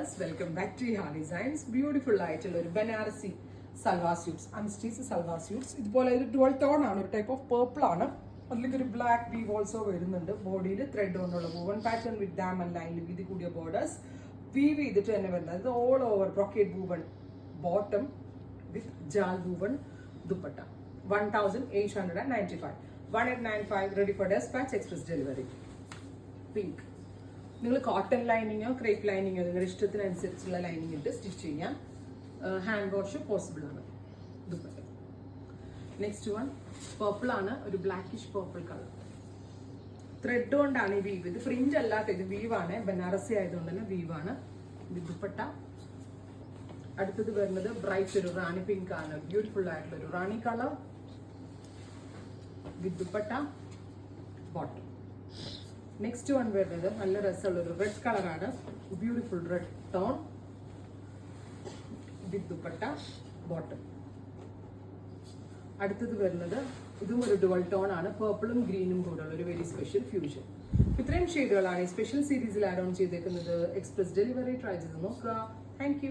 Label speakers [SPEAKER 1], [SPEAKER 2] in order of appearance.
[SPEAKER 1] Welcome back to Yaha Designs. Beautiful ആയിട്ടുള്ള ഒരു Banarasi salwar suits, unstitch salwar suits. ഇതുപോലെ ഒരു ഡുവൽ ടോൺ ആണ്, ഒരു ടൈപ്പ് ഓഫ് പേർപ്പിൾ ആണ്. അതിലേക്ക് ഒരു ബ്ലാക്ക് വീവ് ഓൾസോ വരുന്നുണ്ട്. ബോഡിയിൽ ത്രെഡ് കൊണ്ടുള്ള വൂവൺ പാറ്റേൺ വിത്ത് ഡയമണ്ട് ലൈനിൽ വീതി കൂടിയ ബോർഡേഴ്സ് വീവ് ചെയ്തിട്ട് തന്നെ വരുന്നത്. ഇത് all over brocade woven bottom with jaal woven dupatta. 1895 1895 ready for dispatch, express delivery. Pink. നിങ്ങൾ കോട്ടൺ ലൈനിങ്ങോ ക്രേപ്പ് ലൈനിങ്ങോ നിങ്ങളുടെ ഇഷ്ടത്തിനനുസരിച്ചുള്ള ലൈനിങ് ഇട്ട് സ്റ്റിച്ച് ചെയ്യാം. ഹാൻഡ് വാഷ് പോസിബിൾ ആണ്. ദുപ്പട്ട. നെക്സ്റ്റ് വൺ പർപ്പിൾ ആണ്, ഒരു ബ്ലാക്കിഷ് പർപ്പിൾ കളർ. ത്രെഡ് കൊണ്ടാണ് ഈ വീവ്. ഇത് ഫ്രിഞ്ച് അല്ലാത്ത, ഇത് വീവാണ്. ബനാറസി ആയതുകൊണ്ട് തന്നെ വീവാണ്. ഇത് ദുപ്പട്ട. അടുത്തത് വരുന്നത് ബ്രൈറ്റ് ഒരു റാണി പിങ്ക് ആണ്. ബ്യൂട്ടിഫുൾ ആയിട്ടുള്ള ഒരു rani colour with dupatta bottom. Next one വരുന്നത് നല്ല രസമുള്ള ഒരു റെഡ് കളറാണ്. Beautiful red tone with dupatta bottom. അടുത്തത് വരുന്നത് ഇതും ഒരു ഡുവൽ ടോൺ ആണ്. പേർപ്പിളും ഗ്രീനും കൂടെ ഉള്ള ഒരു വെരി സ്പെഷ്യൽ ഫ്യൂഷൻ. ഇത്രയും ഷെയ്ഡുകളാണ് ഈ സ്പെഷ്യൽ സീരീസിൽ ആഡ് ഓൺ ചെയ്തേക്കുന്നത്. എക്സ്പ്രസ് ഡെലിവറി ട്രൈ ചെയ്ത് നോക്കുക. Thank you.